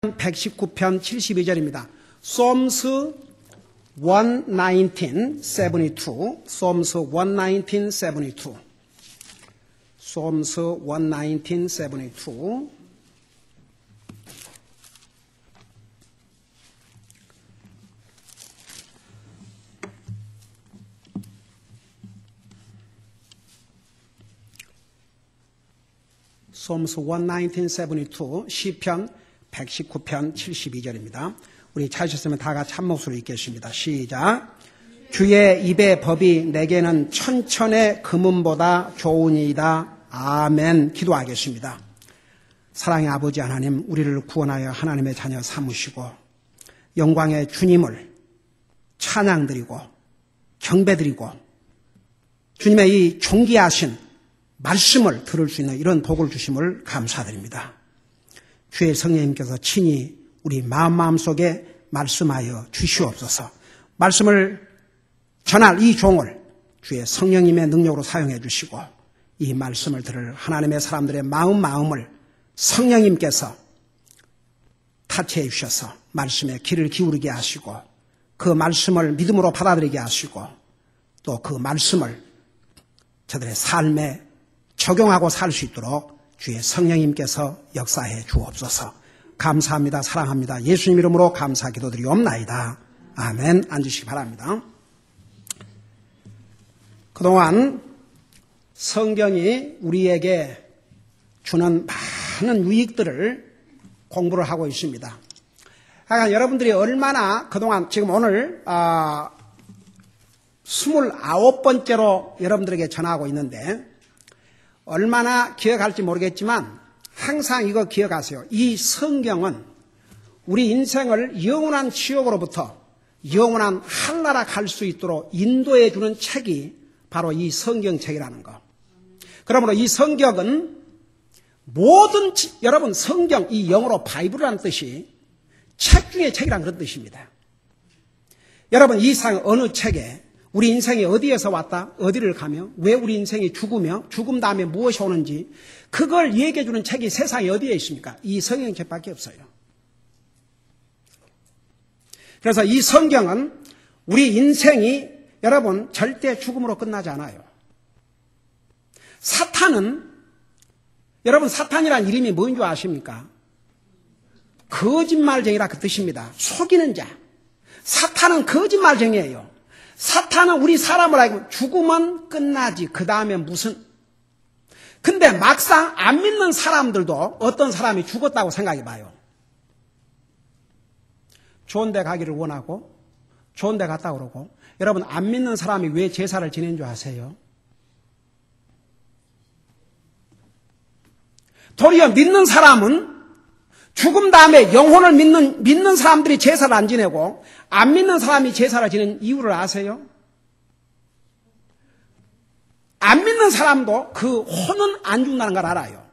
119편 72절입니다. Psalms 119:72. Psalms 119:72. Psalms 119:72. Psalms 119:72 시편 119편 72절입니다. 우리 찾으셨으면 다 같이 한 목소리로 읽겠습니다. 시작. 주의 입의 법이 내게는 천천의 금은보다 좋으니이다. 아멘. 기도하겠습니다. 사랑의 아버지 하나님, 우리를 구원하여 하나님의 자녀 삼으시고 영광의 주님을 찬양드리고 경배드리고 주님의 이 존귀하신 말씀을 들을 수 있는 이런 복을 주심을 감사드립니다. 주의 성령님께서 친히 우리 마음속에 말씀하여 주시옵소서. 말씀을 전할 이 종을 주의 성령님의 능력으로 사용해 주시고 이 말씀을 들을 하나님의 사람들의 마음을 성령님께서 타치해 주셔서 말씀에 귀를 기울이게 하시고 그 말씀을 믿음으로 받아들이게 하시고 또 그 말씀을 저들의 삶에 적용하고 살 수 있도록 주의 성령님께서 역사해 주옵소서. 감사합니다. 사랑합니다. 예수님 이름으로 감사 기도드리옵나이다. 아멘. 앉으시기 바랍니다. 그동안 성경이 우리에게 주는 많은 유익들을 공부를 하고 있습니다. 하여간 여러분들이 얼마나 그동안 지금 오늘 29번째로 여러분들에게 전하고 있는데 얼마나 기억할지 모르겠지만 항상 이거 기억하세요. 이 성경은 우리 인생을 영원한 지옥으로부터 영원한 한나라 갈 수 있도록 인도해 주는 책이 바로 이 성경책이라는 거. 그러므로 이 성경은 모든 여러분 성경 이 영어로 바이블이라는 뜻이 책 중에 책이라는 그런 뜻입니다. 여러분 이 세상 어느 책에 우리 인생이 어디에서 왔다, 어디를 가며, 왜 우리 인생이 죽으며, 죽음 다음에 무엇이 오는지 그걸 얘기해 주는 책이 세상에 어디에 있습니까? 이 성경책밖에 없어요. 그래서 이 성경은 우리 인생이 여러분 절대 죽음으로 끝나지 않아요. 사탄은 여러분 사탄이란 이름이 뭔 줄 아십니까? 거짓말쟁이라 그 뜻입니다. 속이는 자. 사탄은 거짓말쟁이에요. 사탄은 우리 사람을 알고 죽으면 끝나지. 그 다음에 무슨. 근데 막상 안 믿는 사람들도 어떤 사람이 죽었다고 생각해 봐요. 좋은 데 가기를 원하고 좋은 데 갔다 그러고 여러분 안 믿는 사람이 왜 제사를 지낸 줄 아세요? 도리어 믿는 사람은 죽음 다음에 영혼을 믿는 사람들이 제사를 안 지내고 안 믿는 사람이 제사를 지내는 이유를 아세요? 안 믿는 사람도 그 혼은 안 죽는다는 걸 알아요.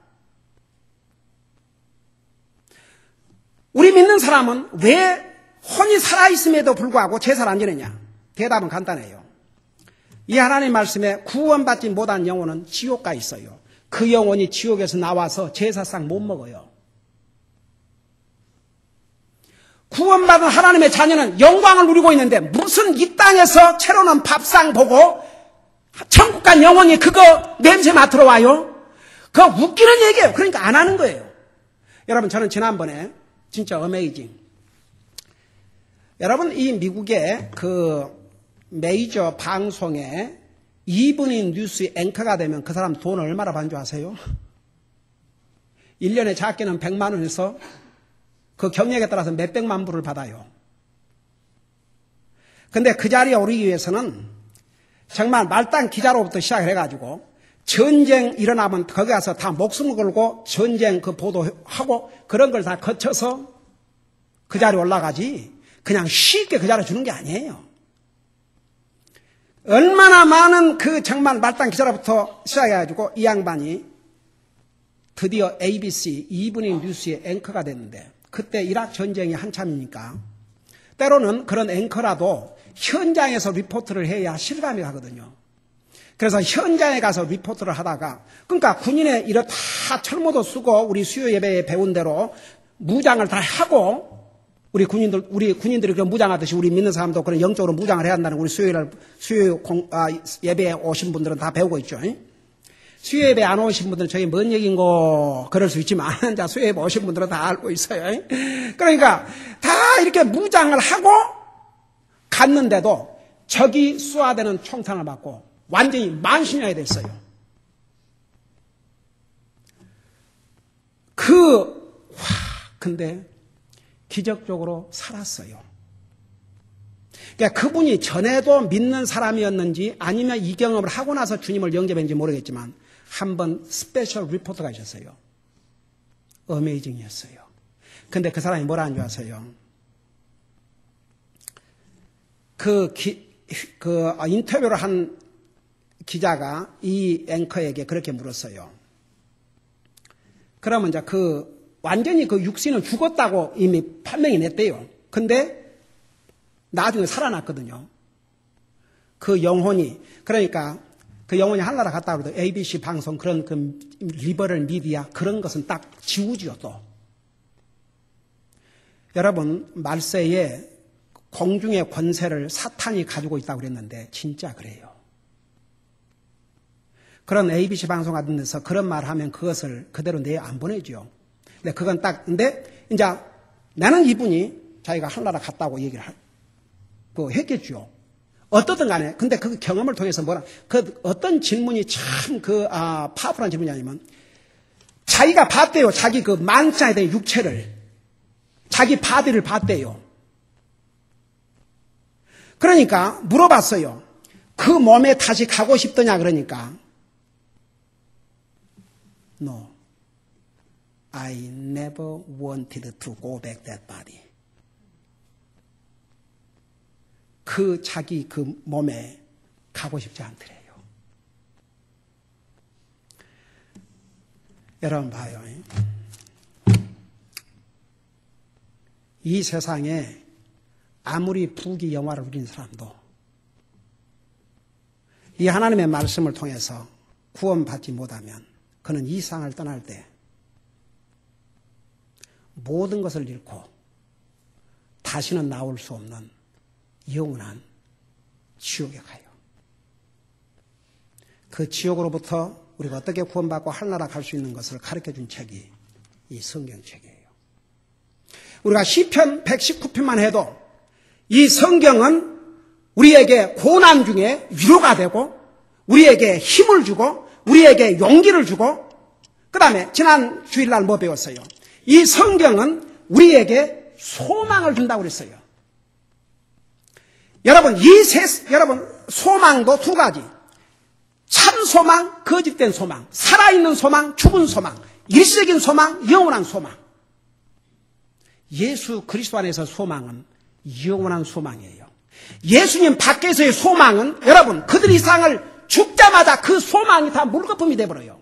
우리 믿는 사람은 왜 혼이 살아있음에도 불구하고 제사를 안 지내냐? 대답은 간단해요. 이 하나님 말씀에 구원받지 못한 영혼은 지옥 가 있어요. 그 영혼이 지옥에서 나와서 제사상 못 먹어요. 구원받은 하나님의 자녀는 영광을 누리고 있는데 무슨 이 땅에서 채로는 밥상 보고 천국 간 영혼이 그거 냄새 맡으러 와요? 그거 웃기는 얘기예요. 그러니까 안 하는 거예요. 여러분 저는 지난번에 진짜 어메이징. 여러분 이 미국의 그 메이저 방송에 이브닝 뉴스 앵커가 되면 그 사람 돈 얼마나 받는 줄 아세요? 1년에 작게는 100만 원에서 그 경력에 따라서 몇백만 불을 받아요. 근데 그 자리에 오르기 위해서는 정말 말단 기자로부터 시작을 해가지고 전쟁 일어나면 거기 가서 다 목숨을 걸고 전쟁 그 보도하고 그런 걸 다 거쳐서 그 자리에 올라가지 그냥 쉽게 그 자리에 주는 게 아니에요. 얼마나 많은 그 정말 말단 기자로부터 시작해가지고 이 양반이 드디어 ABC 이브닝 뉴스의 앵커가 됐는데 그때 이라크 전쟁이 한참이니까 때로는 그런 앵커라도 현장에서 리포트를 해야 실감이 가거든요. 그래서 현장에 가서 리포트를 하다가 그러니까 군인의 이런 다 철모도 쓰고 우리 수요 예배에 배운 대로 무장을 다 하고 우리 군인들이 그런 무장하듯이 우리 믿는 사람도 그런 영적으로 무장을 해야 한다는 우리 예배에 오신 분들은 다 배우고 있죠. 수요 예배 안 오신 분들은 저게 뭔 얘기인고 그럴 수 있지만 수요 예배 오신 분들은 다 알고 있어요. 그러니까 다 이렇게 무장을 하고 갔는데도 적이 쏘아대는 총탄을 맞고 완전히 만신형이 됐어요. 근데 기적적으로 살았어요. 그러니까 그분이 전에도 믿는 사람이었는지 아니면 이 경험을 하고 나서 주님을 영접했는지 모르겠지만 한번 스페셜 리포트가 있었어요. 어메이징이었어요. 근데 그 사람이 뭐라 하는 줄 아세요? 인터뷰를 한 기자가 이 앵커에게 그렇게 물었어요. 그러면 이제 완전히 육신은 죽었다고 이미 판명이 냈대요. 근데 나중에 살아났거든요. 그 영혼이, 그러니까 그 영혼이 하늘나라 갔다 그러도 ABC 방송 그런 리버럴 미디어 그런 것은 딱 지우지요 또. 여러분, 말세에 공중의 권세를 사탄이 가지고 있다고 그랬는데 진짜 그래요. 그런 ABC 방송 같은 데서 그런 말 하면 그것을 그대로 내에 안 보내죠. 근데 그건 근데 이제 나는 이분이 자기가 하늘나라 갔다고 얘기를 했겠죠. 어떻든 간에. 근데 그 경험을 통해서 어떤 질문이 참 파워풀한 질문이 아니면 자기가 봤대요. 자기 만장에 대한 육체를. 자기 바디를 봤대요. 그러니까 물어봤어요. 그 몸에 다시 가고 싶더냐 그러니까 No. I never wanted to go back that body. 자기 몸에 가고 싶지 않더래요. 여러분 봐요. 이 세상에 아무리 부귀 영화를 누린 사람도 이 하나님의 말씀을 통해서 구원받지 못하면 그는 이 세상을 떠날 때 모든 것을 잃고 다시는 나올 수 없는 영원한 지옥에 가요. 그 지옥으로부터 우리가 어떻게 구원받고 하늘나라 갈 수 있는 것을 가르쳐준 책이 이 성경책이에요. 우리가 시편 119편만 해도 이 성경은 우리에게 고난 중에 위로가 되고 우리에게 힘을 주고 우리에게 용기를 주고 그 다음에 지난 주일날 뭐 배웠어요? 이 성경은 우리에게 소망을 준다고 그랬어요. 여러분 여러분 소망도 두 가지. 참 소망, 거짓된 소망, 살아있는 소망, 죽은 소망, 일시적인 소망, 영원한 소망. 예수 그리스도 안에서 소망은 영원한 소망이에요. 예수님 밖에서의 소망은 여러분 그들이 이상을 죽자마자 그 소망이 다 물거품이 돼버려요.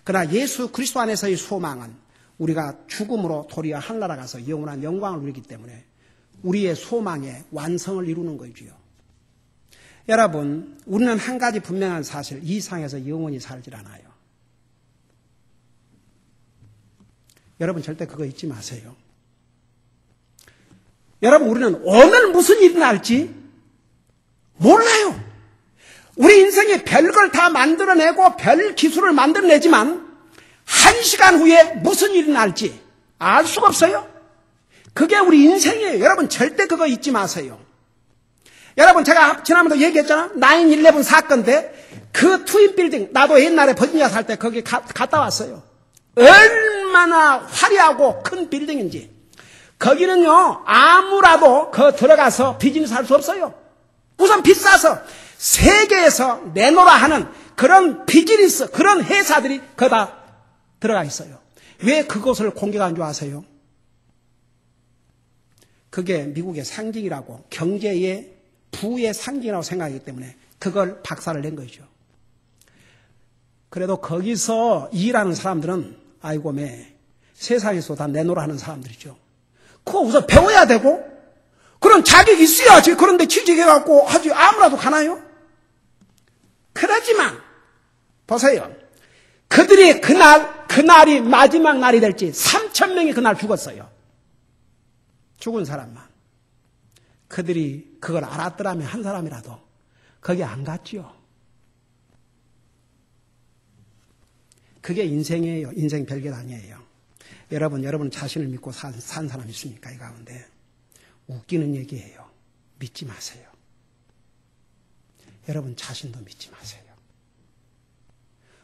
그러나 예수 그리스도 안에서의 소망은 우리가 죽음으로 도리어 하늘나라 가서 영원한 영광을 누리기 때문에 우리의 소망의 완성을 이루는 거지요. 여러분, 우리는 한 가지 분명한 사실, 이 세상에서 영원히 살질 않아요. 여러분 절대 그거 잊지 마세요. 여러분, 우리는 오늘 무슨 일이 날지 몰라요. 우리 인생에 별걸 다 만들어내고 별 기술을 만들어내지만 1시간 후에 무슨 일이 날지 알 수가 없어요. 그게 우리 인생이에요. 여러분 절대 그거 잊지 마세요. 여러분 제가 지난번에도 얘기했잖아. 9/11 사건인데 그 트윈 빌딩 나도 옛날에 버지니아 살 때 거기 갔다 왔어요. 얼마나 화려하고 큰 빌딩인지. 거기는요 아무라도 들어가서 비즈니스 할 수 없어요. 우선 비싸서 세계에서 내놓으라 하는 그런 비즈니스 그런 회사들이 거기다 들어가 있어요. 왜 그것을 공격한 줄 아세요? 그게 미국의 상징이라고 경제의 부의 상징이라고 생각하기 때문에 그걸 박살을 낸 거죠. 그래도 거기서 일하는 사람들은 아이고 매 세상에서 다 내놓으라 하는 사람들이죠. 그거 우선 배워야 되고 그런 자격이 있어야지. 그런데 취직해갖고 아주 아무라도 가나요? 그러지만 보세요. 그들이 그날이 마지막 날이 될지 3천 수천 명이 그날 죽었어요. 죽은 사람만. 그들이 그걸 알았더라면 한 사람이라도 거기 안 갔지요. 그게 인생이에요. 인생 별게 아니에요. 여러분 자신을 믿고 산 사람 있습니까? 이 가운데. 웃기는 얘기예요. 믿지 마세요. 여러분 자신도 믿지 마세요.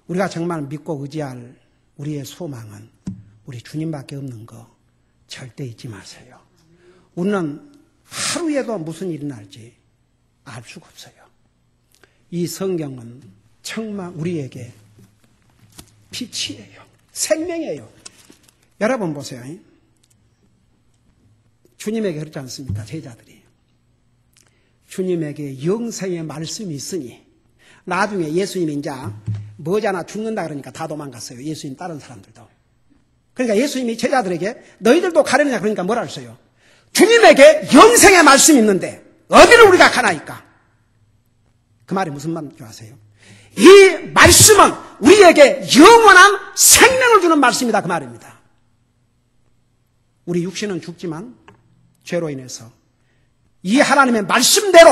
우리가 정말 믿고 의지할 우리의 소망은 우리 주님밖에 없는 거 절대 잊지 마세요. 우리는 하루에도 무슨 일이 날지 알 수가 없어요. 이 성경은 정말 우리에게 빛이에요. 생명이에요. 여러분 보세요. 주님에게 그렇지 않습니까? 제자들이. 주님에게 영생의 말씀이 있으니 나중에 예수님이 이제 머지않아 죽는다 그러니까 다 도망갔어요. 예수님 다른 사람들도. 그러니까 예수님이 제자들에게 너희들도 가려느냐 그러니까 뭐라 했어요? 주님에게 영생의 말씀이 있는데 어디를 우리가 가나이까? 그 말이 무슨 말인지 아세요? 이 말씀은 우리에게 영원한 생명을 주는 말씀이다 그 말입니다. 우리 육신은 죽지만 죄로 인해서 이 하나님의 말씀대로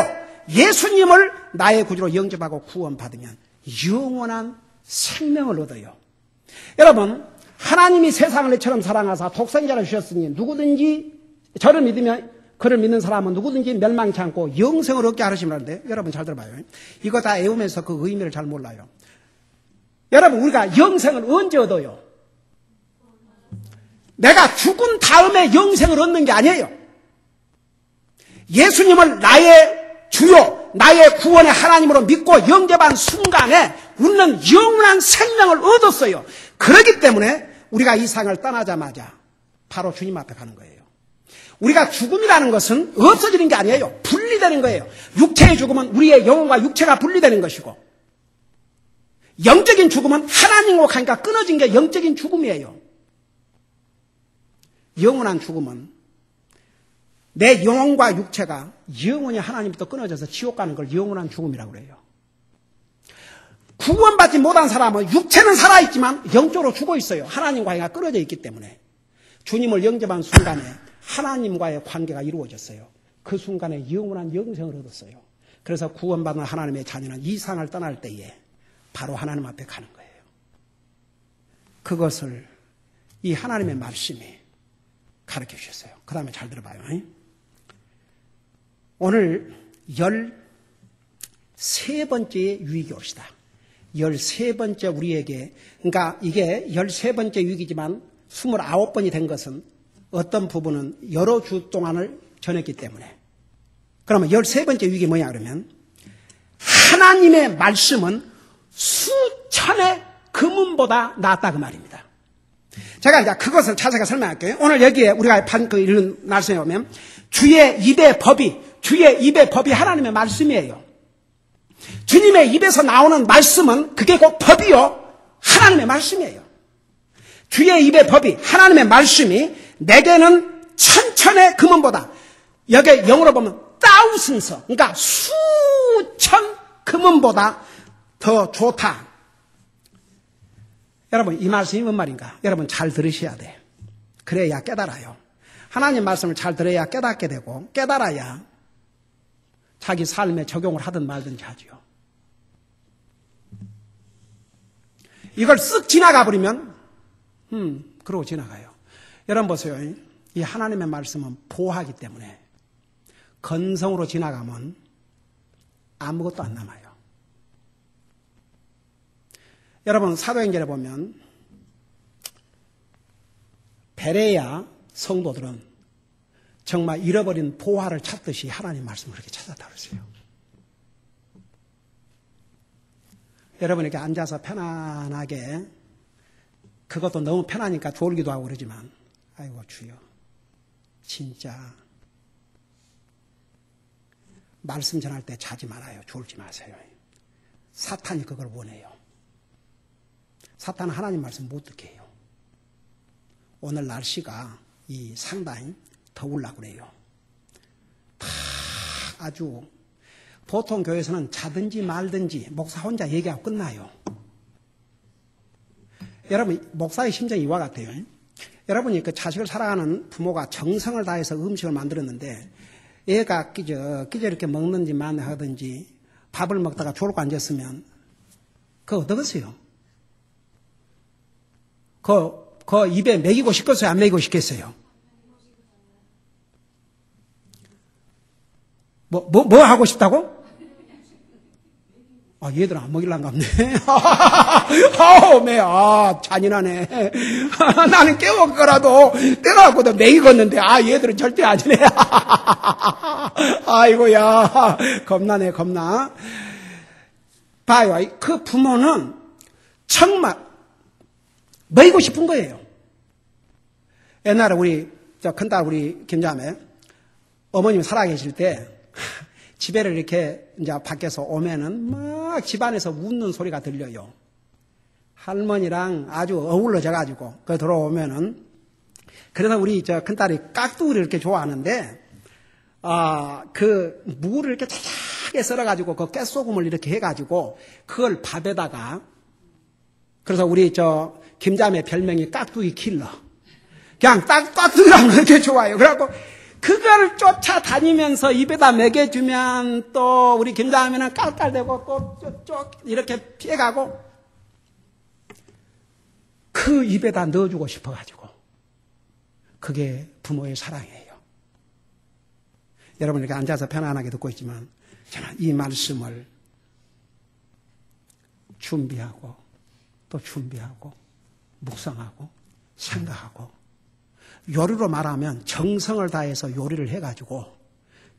예수님을 나의 구주로 영접하고 구원받으면 영원한 생명을 얻어요. 여러분 하나님이 세상을 이처럼 사랑하사 독생자를 주셨으니 누구든지 저를 믿으면 그를 믿는 사람은 누구든지 멸망치 않고 영생을 얻게 하시는데 여러분 잘 들어봐요. 이거 다 외우면서 그 의미를 잘 몰라요. 여러분 우리가 영생을 언제 얻어요? 내가 죽은 다음에 영생을 얻는 게 아니에요. 예수님을 나의 주요 나의 구원의 하나님으로 믿고 영접한 순간에 우리는 영원한 생명을 얻었어요. 그렇기 때문에 우리가 이 세상을 떠나자마자 바로 주님 앞에 가는 거예요. 우리가 죽음이라는 것은 없어지는 게 아니에요. 분리되는 거예요. 육체의 죽음은 우리의 영혼과 육체가 분리되는 것이고 영적인 죽음은 하나님과 가니까 끊어진 게 영적인 죽음이에요. 영원한 죽음은 내 영혼과 육체가 영원히 하나님부터 끊어져서 지옥 가는 걸 영원한 죽음이라고 그래요. 구원받지 못한 사람은 육체는 살아있지만 영적으로 죽어 있어요. 하나님과가 끊어져 있기 때문에. 주님을 영접한 순간에 하나님과의 관계가 이루어졌어요. 그 순간에 영원한 영생을 얻었어요. 그래서 구원받은 하나님의 자녀는 이 세상을 떠날 때에 바로 하나님 앞에 가는 거예요. 그것을 이 하나님의 말씀이 가르쳐 주셨어요. 그 다음에 잘 들어봐요. 오늘 13번째 유익이 옵시다. 13번째 우리에게, 그러니까 이게 13번째 유익이지만 29번이 된 것은 어떤 부분은 여러 주 동안을 전했기 때문에. 그러면 13번째 유익이 뭐냐 그러면 하나님의 말씀은 수천의 금은보다 낫다 그 말입니다. 제가 이제 그것을 자세히 설명할게요. 오늘 여기에 우리가 읽은 말씀에 보면 주의 입의 법이 하나님의 말씀이에요. 주님의 입에서 나오는 말씀은 그게 곧 법이요 하나님의 말씀이에요. 주의 입의 법이 하나님의 말씀이 내게는 천천의 금은보다 여기 영어로 보면 thousands 그러니까 수천 금은보다 더 좋다. 여러분 이 말씀이 뭔 말인가? 여러분 잘 들으셔야 돼. 그래야 깨달아요. 하나님 말씀을 잘 들어야 깨닫게 되고 깨달아야 자기 삶에 적용을 하든 말든지 하지요. 이걸 쓱 지나가 버리면 그러고 지나가요. 여러분 보세요. 이 하나님의 말씀은 보하기 때문에 건성으로 지나가면 아무것도 안 남아요. 여러분 사도행전에 보면 베레야 성도들은 정말 잃어버린 보화를 찾듯이 하나님 말씀을 그렇게 찾았다고 그랬어요. 여러분에게 앉아서 편안하게 그것도 너무 편하니까 졸기도 하고 그러지만 아이고 주여 진짜 말씀 전할 때 자지 말아요. 졸지 마세요. 사탄이 그걸 원해요. 사탄은 하나님 말씀 못 듣게 해요. 오늘 날씨가 상당히 더울라 그래요. 다 아주 보통 교회에서는 자든지 말든지 목사 혼자 얘기하고 끝나요. 여러분 목사의 심정이 이와 같아요. 여러분이 그 자식을 사랑하는 부모가 정성을 다해서 음식을 만들었는데 애가 끼저 이렇게 먹는지 하든지 밥을 먹다가 졸고 앉았으면 그거 어떡하세요? 그 입에 먹이고 싶겠어요? 안 먹이고 싶겠어요? 뭐 하고 싶다고? 얘들 안 먹일란 갑네. 잔인하네. 나는 깨웠거라도 때가갖고도 먹이겠는데, 얘들은 절대 아니네. 아이고야. 겁나네, 겁나. 봐요. 그 부모는 정말 먹이고 싶은 거예요. 옛날에 큰딸 우리 김자매, 어머님 살아계실 때, 집에를 이렇게 이제 밖에서 오면은 막 집안에서 웃는 소리가 들려요. 할머니랑 아주 어울러져가지고 그 들어오면은 그래서 우리 큰딸이 깍두기를 이렇게 좋아하는데 그 무를 이렇게 자작하게 썰어가지고 그 깨소금을 이렇게 해가지고 그걸 밥에다가 그래서 우리 김자매 별명이 깍두기 킬러. 그냥 깍두기랑 그렇게 좋아해요. 그래갖고 그걸 쫓아다니면서 입에다 먹여주면 또 우리 김자매는 깔깔대고 또 쪽 이렇게 피해가고 그 입에다 넣어주고 싶어가지고 그게 부모의 사랑이에요. 여러분 이렇게 앉아서 편안하게 듣고 있지만 저는 이 말씀을 준비하고 또 준비하고 묵상하고 생각하고 요리로 말하면 정성을 다해서 요리를 해가지고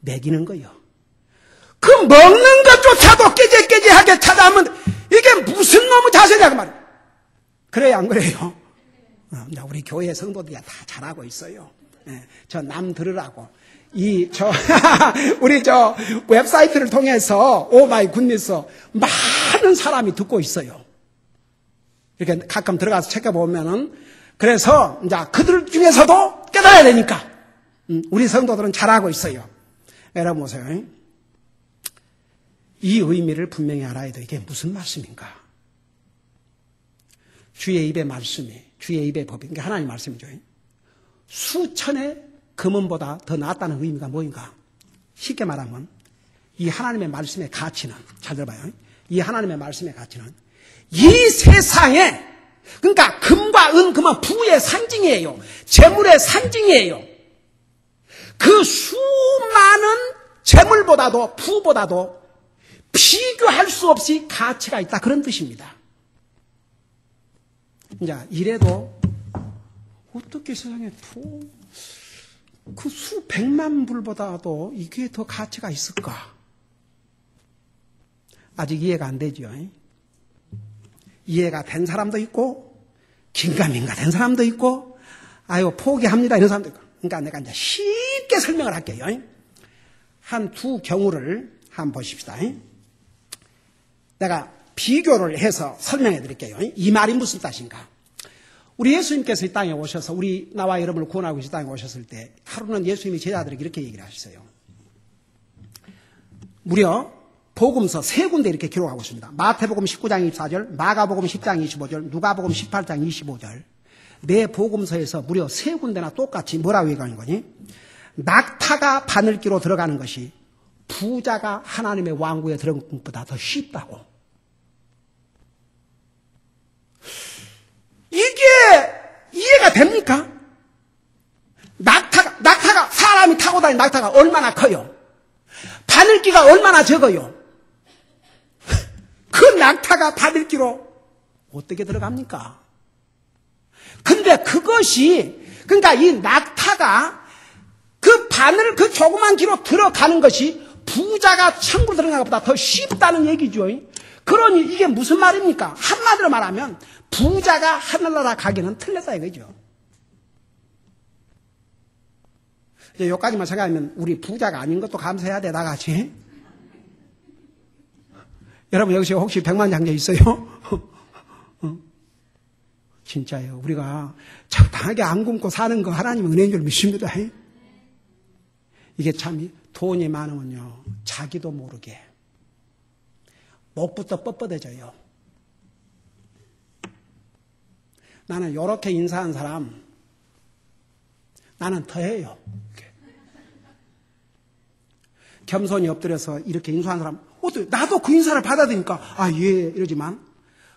먹이는 거예요. 그 먹는 것조차도 깨재깨재하게 찾아하면 이게 무슨 놈의 자세냐 그 말이에요. 그래요 안 그래요? 우리 교회 성도들이 다 잘하고 있어요. 저 남 들으라고 우리 웹사이트를 통해서 오마이 굿니스 많은 사람이 듣고 있어요. 이렇게 가끔 들어가서 챙겨보면은 그래서 이제 그들 중에서도 깨달아야 되니까 우리 성도들은 잘하고 있어요. 여러분 보세요. 이 의미를 분명히 알아야 돼. 이게 무슨 말씀인가? 주의 입의 말씀이 주의 입의 법이 그러니까 하나님 말씀이죠. 수천의 금은보다 더 낫다는 의미가 뭐인가? 쉽게 말하면 이 하나님의 말씀의 가치는 잘 들어봐요. 이 하나님의 말씀의 가치는 이 세상에 그러니까 금과 은 그만 부의 상징이에요. 재물의 상징이에요. 그 수많은 재물보다도 부보다도 비교할 수 없이 가치가 있다 그런 뜻입니다. 이제 이래도 어떻게 세상에 그 수백만 불보다도 이게 더 가치가 있을까? 아직 이해가 안 되죠. 이해가 된 사람도 있고 긴가민가 된 사람도 있고 포기합니다 이런 사람도 있고 그러니까 내가 이제 쉽게 설명을 할게요. 한 두 경우를 한번 보십시다. 내가 비교를 해서 설명해 드릴게요. 이 말이 무슨 뜻인가? 우리 예수님께서 이 땅에 오셔서 나와 여러분을 구원하고 이 땅에 오셨을 때 하루는 예수님이 제자들에게 이렇게 얘기를 하셨어요. 무려 복음서 세 군데 이렇게 기록하고 있습니다. 마태복음 19장 24절, 마가복음 10장 25절, 누가복음 18장 25절. 네 복음서에서 무려 세 군데나 똑같이 뭐라고 얘기하는 거니? 낙타가 바늘기로 들어가는 것이 부자가 하나님의 왕국에 들어가는 것보다 더 쉽다고. 이게 이해가 됩니까? 낙타가 사람이 타고 다니는 낙타가 얼마나 커요? 바늘기가 얼마나 적어요? 그 낙타가 바늘기로 어떻게 들어갑니까? 근데 그러니까 이 낙타가 그 바늘 그 조그만 기로 들어가는 것이 부자가 천국으로 들어가는 것보다 더 쉽다는 얘기죠. 그러니 이게 무슨 말입니까? 한마디로 말하면 부자가 하늘나라 가기는 틀렸다 이거죠. 이제 여기까지만 생각하면 우리 부자가 아닌 것도 감사해야 돼, 다 같이. 여러분 여기서 혹시 백만장자 있어요? 진짜요. 우리가 적당하게 안 굶고 사는 거 하나님의 은혜인 줄 믿습니다. 이게 참 돈이 많으면요 자기도 모르게 목부터 뻣뻣해져요. 나는 이렇게 인사한 사람 나는 더해요. 이렇게. 겸손히 엎드려서 이렇게 인사한 사람, 어떻게, 나도 그 인사를 받아들이니까, 아, 예, 이러지만,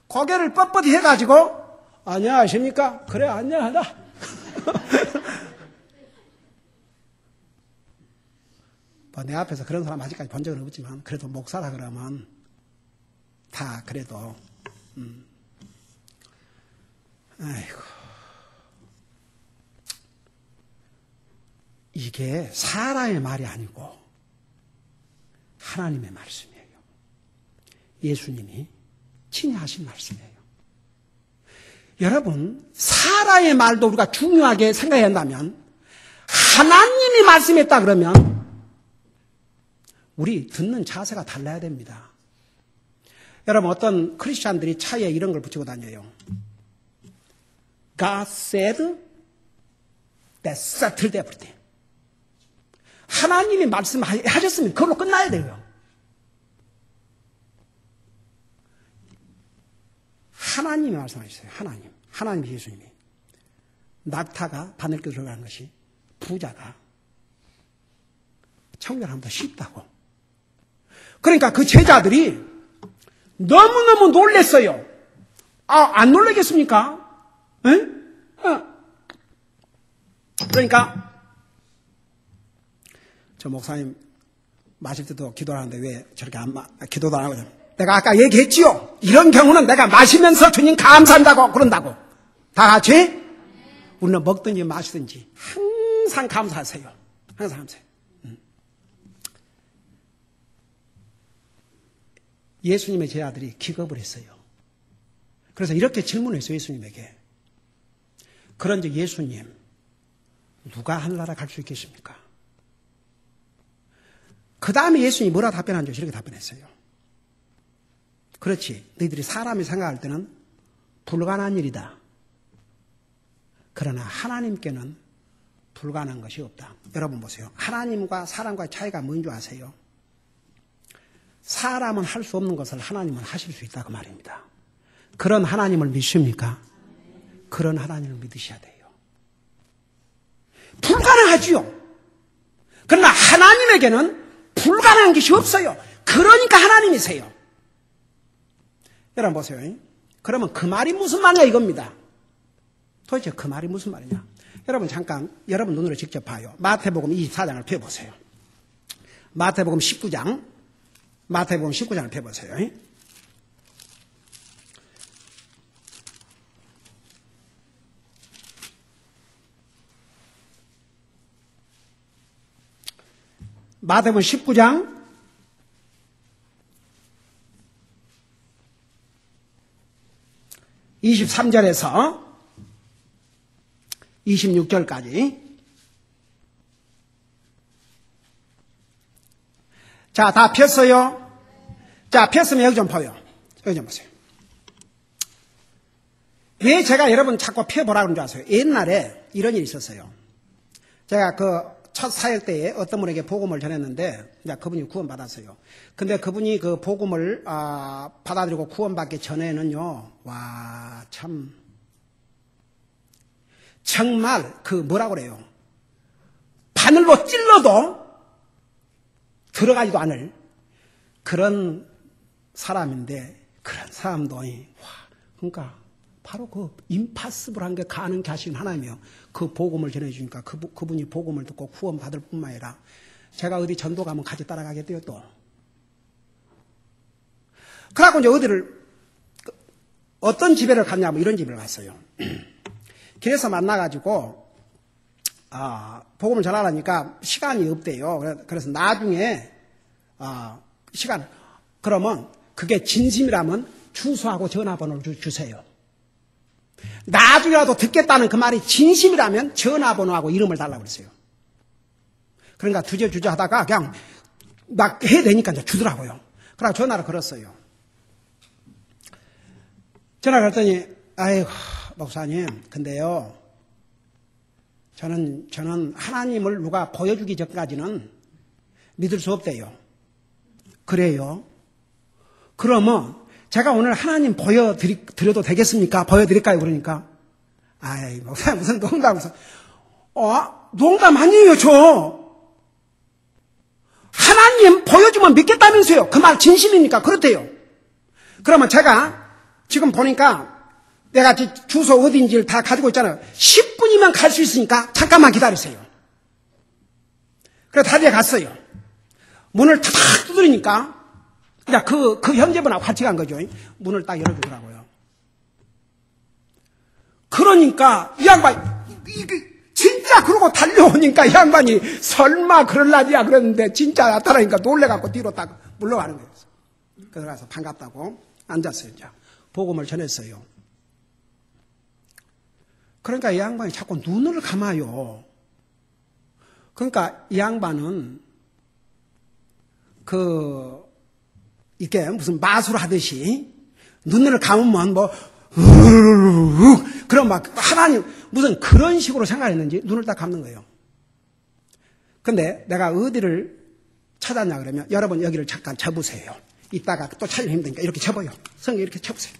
고개를 뻣뻣이 해가지고, 안녕하십니까? 그래, 안녕하다. 뭐 내 앞에서 그런 사람 아직까지 본 적은 없지만, 그래도 목사라 그러면, 다 그래도, 아이고. 이게 사람의 말이 아니고, 하나님의 말씀이에요. 예수님이 친히 하신 말씀이에요. 여러분, 사람의 말도 우리가 중요하게 생각해야 한다면 하나님이 말씀했다 그러면 우리 듣는 자세가 달라야 됩니다. 여러분, 어떤 크리스찬들이 차에 이런 걸 붙이고 다녀요. God said that settled everything. 하나님이 말씀하셨으면 그걸로 끝나야 돼요. 하나님이 말씀하셨어요. 하나님 예수님이. 낙타가 바늘길 들어가는 것이 부자가 청결함보다 쉽다고. 그러니까 그 제자들이 너무너무 놀랬어요. 아, 안 놀라겠습니까? 에? 그러니까 저 목사님 마실 때도 기도를 하는데 왜 저렇게 기도도 안 하거든요. 내가 아까 얘기했지요. 이런 경우는 내가 마시면서 주님 감사한다고 그런다고. 다 같이 우리는 먹든지 마시든지 항상 감사하세요. 항상 감사해요. 예수님의 제자들이 기겁을 했어요. 그래서 이렇게 질문했어요. 예수님에게. 그런즉 예수님, 누가 하늘나라 갈 수 있겠습니까? 그 다음에 예수님이 뭐라 답변한 줄 이렇게 답변했어요. 그렇지. 너희들이 사람이 생각할 때는 불가능한 일이다. 그러나 하나님께는 불가능한 것이 없다. 여러분 보세요. 하나님과 사람과의 차이가 뭔 줄 아세요? 사람은 할 수 없는 것을 하나님은 하실 수 있다고 말입니다. 그런 하나님을 믿습니까? 그런 하나님을 믿으셔야 돼요. 불가능하지요. 그러나 하나님에게는 불가능한 것이 없어요. 그러니까 하나님이세요. 여러분 보세요. 그러면 그 말이 무슨 말이냐 이겁니다. 도대체 그 말이 무슨 말이냐. 여러분 잠깐 여러분 눈으로 직접 봐요. 마태복음 24장을 펴보세요. 마태복음 19장을 펴보세요. 마태복음 19장 23절에서 26절까지. 자, 다 폈어요? 자, 폈으면 여기 좀 보여. 여기 좀 보세요. 왜 제가 여러분 자꾸 펴보라고 그런 줄 아세요? 옛날에 이런 일이 있었어요. 제가 그 첫 사역 때에 어떤 분에게 복음을 전했는데, 이제 그분이 구원받았어요. 근데 그분이 그 복음을, 받아들이고 구원받기 전에는요, 와, 참, 정말 그 뭐라고 그래요? 바늘로 찔러도 들어가지도 않을 그런 사람인데, 그런 사람도, 와, 그러니까, 바로 그 임파서블한 게 가는 게 하신 하나님이에요. 그 복음을 전해주니까 그분이 복음을 듣고 구원받을 뿐만 아니라 제가 어디 전도 가면 같이 따라가게 돼요 또. 그래갖고 이제 어디를 어떤 집에를 갔냐면 이런 집을 갔어요. 길에서 만나가지고 복음을 전하라니까 시간이 없대요. 그래서 나중에 시간 그러면 그게 진심이라면 주소하고 전화번호를 주세요. 나중에라도 듣겠다는 그 말이 진심이라면 전화번호하고 이름을 달라고 그랬어요. 그러니까 주저 하다가 그냥 막 해야 되니까 이제 주더라고요. 그래서 전화를 걸었어요. 전화를 걸었더니, 아이고, 목사님, 근데요, 저는 하나님을 누가 보여주기 전까지는 믿을 수 없대요. 그래요? 그러면 제가 오늘 하나님 보여드려도 되겠습니까? 보여드릴까요? 그러니까. 아이, 목사님 무슨 농담을. 농담 아니에요, 저. 하나님 보여주면 믿겠다면서요. 그 말 진심이니까 그렇대요. 그러면 제가 지금 보니까 내가 주소 어딘지를 다 가지고 있잖아요. 10분이면 갈 수 있으니까 잠깐만 기다리세요. 그래서 다리에 갔어요. 문을 탁 두드리니까 그냥 그 형제분하고 같이 간 거죠. 문을 딱 열어주더라고요. 그러니까 이 양반이 진짜 그러고 달려오니까 이 양반이 설마 그럴라지야 그랬는데 진짜 나타나니까 놀래갖고 뒤로 딱 물러가는 거예요. 그래서 가서 반갑다고 앉았어요. 이제 복음을 전했어요. 그러니까 이 양반이 자꾸 눈을 감아요. 그러니까 이 양반은 이게 무슨 마술 하듯이 눈을 감으면 뭐 그럼 막 하나님 무슨 그런 식으로 생각했는지 눈을 딱 감는 거예요. 근데 내가 어디를 찾았냐 그러면 여러분 여기를 잠깐 접으세요. 이따가 또 찾으면 힘드니까 이렇게 접어요. 성경 이렇게 접으세요.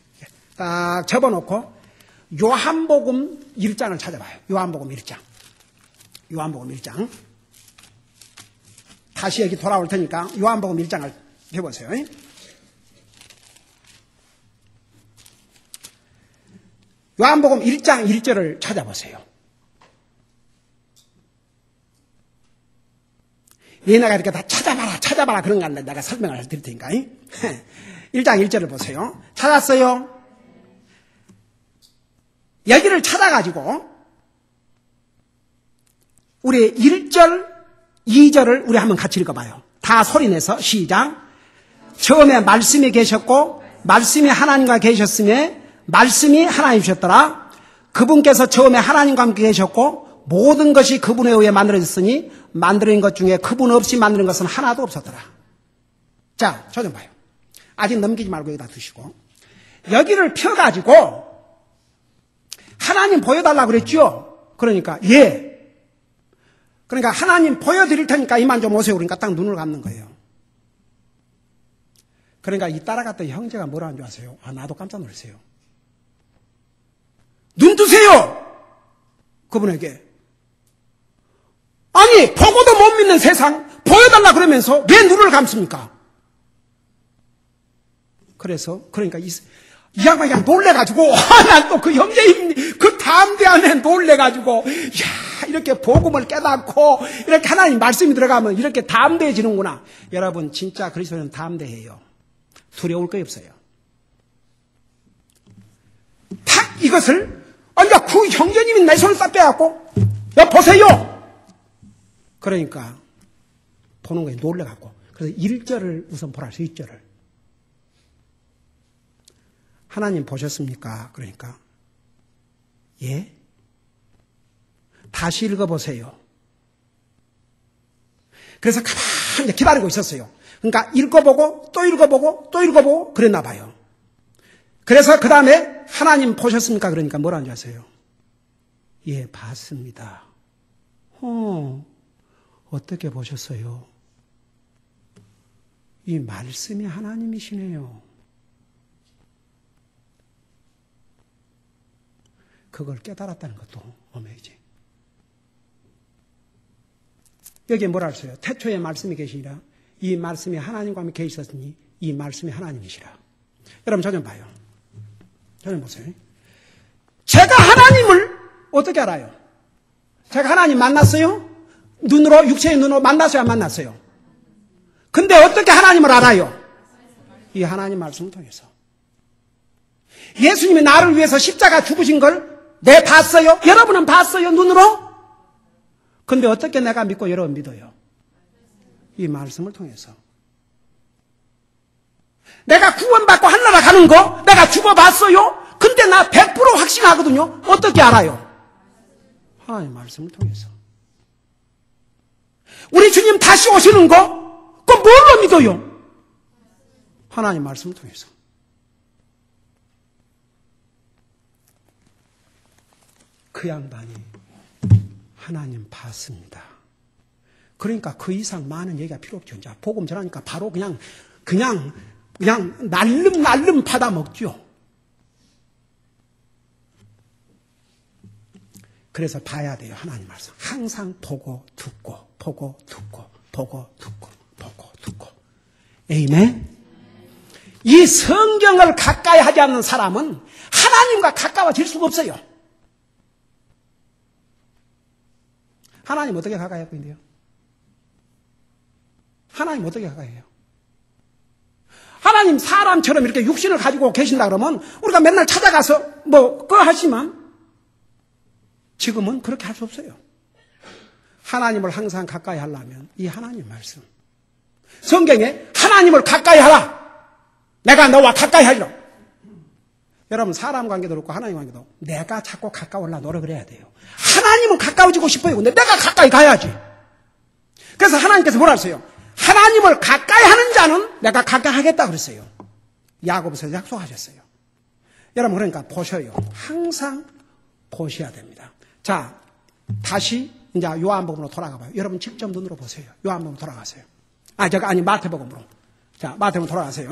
딱 접어놓고 요한복음 1장을 찾아봐요. 요한복음 1장. 요한복음 1장. 다시 여기 돌아올 테니까 요한복음 1장을 해보세요. 요한복음 1장 1절을 찾아보세요. 얘네가 이렇게 다 찾아봐라 그런 거 아니라 내가 설명을 드릴 테니까. 1장 1절을 보세요. 찾았어요? 여기를 찾아가지고 우리 1절, 2절을 우리 한번 같이 읽어봐요. 다 소리내서 시작. 처음에 말씀이 계셨고 말씀이 하나님과 계셨으며 말씀이 하나님이셨더라. 그분께서 처음에 하나님과 함께 계셨고 모든 것이 그분에 의해 만들어졌으니 만드는 것 중에 그분 없이 만드는 것은 하나도 없었더라. 자, 저 좀 봐요. 아직 넘기지 말고 여기다 두시고 여기를 펴가지고 하나님 보여달라고 그랬죠? 그러니까 예. 그러니까 하나님 보여드릴 테니까 이만 좀 오세요. 그러니까 딱 눈을 감는 거예요. 그러니까 이 따라갔던 형제가 뭐라 하는 줄 아세요? 나도 깜짝 놀랐어요. 눈 뜨세요! 그분에게. 아니 보고도 못 믿는 세상 보여달라 그러면서 왜 눈을 감습니까? 그러니까 이 양반이 그냥 놀래가지고 난 또 그 형제님 그 담대함에 놀래가지고 야 이렇게 복음을 깨닫고 이렇게 하나님 말씀이 들어가면 이렇게 담대해지는구나. 여러분 진짜 그리스도는 담대해요. 두려울 거 없어요. 탁 이것을 그 형제님이 내 손을 딱 빼갖고 야 보세요. 그러니까 보는 거에 놀래갖고 그래서 1절을 우선 보라. 1절을 하나님 보셨습니까? 그러니까 예? 다시 읽어보세요. 그래서 가만히 기다리고 있었어요. 그러니까 읽어보고 또 읽어보고 또 읽어보고 그랬나 봐요. 그래서 그 다음에 하나님 보셨습니까? 그러니까 뭐라는 줄 아세요? 예, 봤습니다. 어떻게 보셨어요? 이 말씀이 하나님이시네요. 그걸 깨달았다는 것도 어메이징. 여기에 뭐라 했어요? 태초에 말씀이 계시니라. 이 말씀이 하나님과 함께 계셨으니 이 말씀이 하나님이시라. 여러분 저 좀 봐요. 저 좀 보세요. 제가 하나님을 어떻게 알아요? 제가 하나님 만났어요? 눈으로, 육체의 눈으로 만났어요? 안 만났어요? 근데 어떻게 하나님을 알아요? 이 하나님 말씀을 통해서. 예수님이 나를 위해서 십자가 죽으신 걸 내 봤어요? 여러분은 봤어요? 눈으로? 근데 어떻게 내가 믿고 여러분 믿어요? 이 말씀을 통해서. 내가 구원받고 하늘나라 가는 거 내가 죽어봤어요? 근데 나 100% 확신하거든요. 어떻게 알아요? 하나님 말씀을 통해서. 우리 주님 다시 오시는 거 그거 뭘로 믿어요? 하나님 말씀을 통해서. 그 양반이 하나님 봤습니다. 그러니까 그 이상 많은 얘기가 필요 없죠. 이제 복음 전하니까 바로 그냥 날름 받아 먹죠. 그래서 봐야 돼요. 하나님 말씀. 항상 보고 듣고 보고 듣고 보고 듣고 보고 듣고. 아멘. 이 성경을 가까이 하지 않는 사람은 하나님과 가까워질 수가 없어요. 하나님 어떻게 가까이 하고 있는데요? 하나님 어떻게 가까이 해요? 하나님 사람처럼 이렇게 육신을 가지고 계신다 그러면 우리가 맨날 찾아가서 그거 하지만 지금은 그렇게 할 수 없어요. 하나님을 항상 가까이 하려면 이 하나님 말씀. 성경에 하나님을 가까이 하라. 내가 너와 가까이 하리라. 여러분 사람 관계도 그렇고 하나님 관계도 내가 자꾸 가까우려 노력을 해야 돼요. 하나님은 가까워지고 싶어요. 근데 내가 가까이 가야지. 그래서 하나님께서 뭐라 하세요? 하나님을 가까이 하는 자는 내가 가까이 하겠다 그랬어요. 야고보서 약속하셨어요. 여러분 그러니까 보셔요. 항상 보셔야 됩니다. 자, 다시 이제 요한복음으로 돌아가 봐요. 여러분 직접 눈으로 보세요. 요한복음 돌아가세요. 아니 마태복음으로. 자, 마태복음 돌아가세요.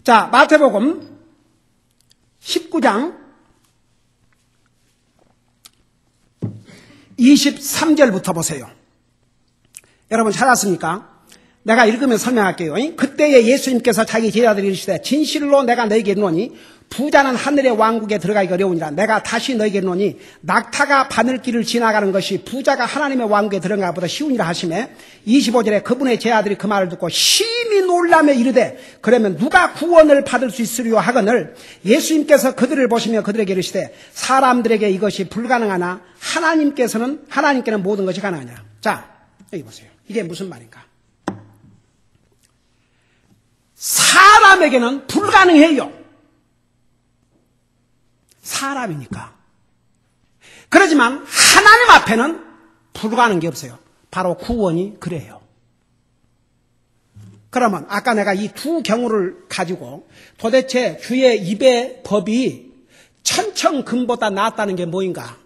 자, 마태복음 19장 23절부터 보세요. 여러분 찾았습니까? 내가 읽으면 설명할게요. 그때에 예수님께서 자기 제자들이 이르시되 진실로 내가 너희에게 이르노니 부자는 하늘의 왕국에 들어가기가 어려우니라. 내가 다시 너희에게 이르노니 낙타가 바늘길을 지나가는 것이 부자가 하나님의 왕국에 들어가는 것보다 쉬우니라 하시매 25절에 그분의 제자들이 그 말을 듣고 심히 놀라며 이르되 그러면 누가 구원을 받을 수 있으리요 하거늘 예수님께서 그들을 보시며 그들에게 이르시되 사람들에게 이것이 불가능하나 하나님께는 모든 것이 가능하냐. 자, 여기 보세요. 이게 무슨 말인가? 사람에게는 불가능해요. 사람이니까. 그렇지만 하나님 앞에는 불가능한 게 없어요. 바로 구원이 그래요. 그러면 아까 내가 이 두 경우를 가지고 도대체 주의 입의 법이 천천금보다 낫다는 게 뭐인가?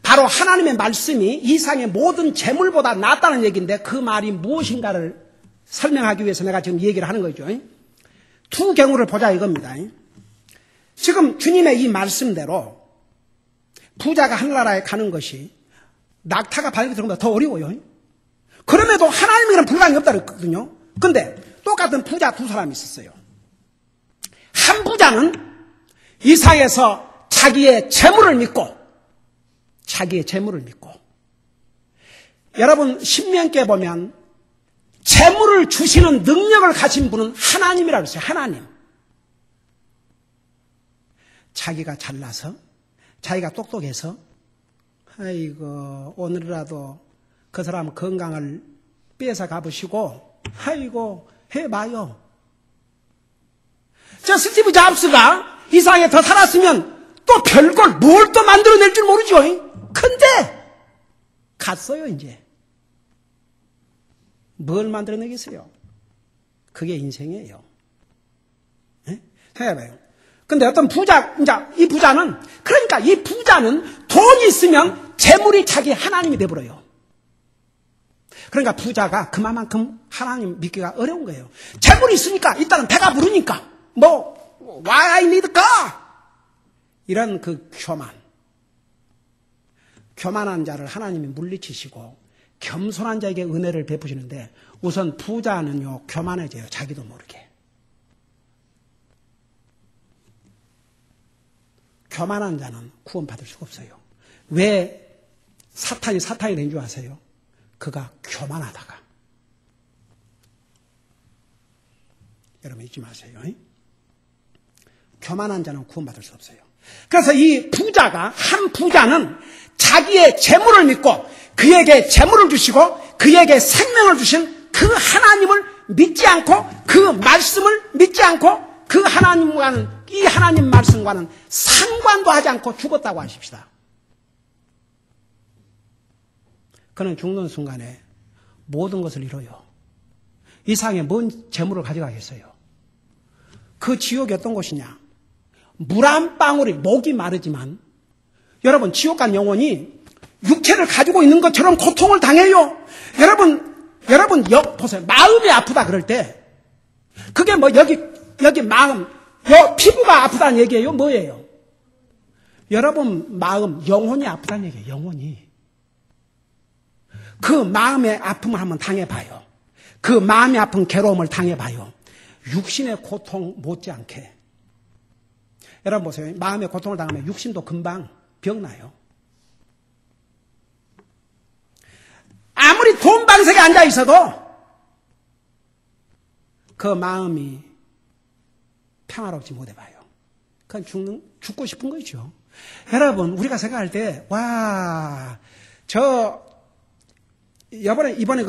바로 하나님의 말씀이 이 세상의 모든 재물보다 낫다는 얘기인데 그 말이 무엇인가를 설명하기 위해서 내가 지금 얘기를 하는 거죠. 두 경우를 보자 이겁니다. 지금 주님의 이 말씀대로 부자가 하늘나라에 가는 것이 낙타가 바늘에 들어온 것보다 더 어려워요. 그럼에도 하나님에게는 불가능이 없다 그랬거든요. 근데 똑같은 부자 두 사람이 있었어요. 한 부자는 이 세상에서 자기의 재물을 믿고 여러분 신명기에 보면 재물을 주시는 능력을 가진 분은 하나님이라고 했어요. 하나님. 자기가 잘나서 자기가 똑똑해서 아이고 오늘이라도 그 사람 건강을 뺏어 가보시고 아이고 해봐요. 저 스티브 잡스가 이 세상에 더 살았으면 또 별걸 뭘 또 만들어낼 줄 모르죠. 근데 갔어요. 이제 뭘 만들어내겠어요? 그게 인생이에요. 생각해봐요. 근데 어떤 이 부자는 돈 있으면 재물이 자기 하나님이 돼버려요. 그러니까 부자가 그만큼 하나님 믿기가 어려운 거예요. 재물이 있으니까, 일단은 배가 부르니까, why I need God? 이런 그 교만한 자를 하나님이 물리치시고, 겸손한 자에게 은혜를 베푸시는데, 우선 부자는요, 교만해져요. 자기도 모르게. 교만한 자는 구원받을 수가 없어요. 왜 사탄이 된 줄 아세요? 그가 교만하다가. 여러분 잊지 마세요. 교만한 자는 구원받을 수 없어요. 그래서 한 부자는 자기의 재물을 믿고 그에게 재물을 주시고 그에게 생명을 주신 그 하나님을 믿지 않고 그 말씀을 믿지 않고 그 이 하나님 말씀과는 상관도 하지 않고 죽었다고 하십시다. 그는 죽는 순간에 모든 것을 잃어요. 이 세상에 뭔 재물을 가져가겠어요? 그 지옥이 어떤 곳이냐? 물 한 방울이 목이 마르지만 여러분 지옥 간 영혼이 육체를 가지고 있는 것처럼 고통을 당해요. 여러분 보세요. 마음이 아프다 그럴 때 그게 여기 마음, 피부가 아프다는 얘기예요? 뭐예요? 여러분 마음, 영혼이 아프다는 얘기예요. 영혼이. 그 마음의 아픔을 한번 당해봐요. 그 마음의 아픈 괴로움을 당해봐요. 육신의 고통 못지않게. 여러분 보세요. 마음의 고통을 당하면 육신도 금방 병나요. 아무리 돈방석에 앉아 있어도 그 마음이 평화롭지 못해봐요. 그건 죽고 싶은 거죠. 여러분, 우리가 생각할 때, 이번에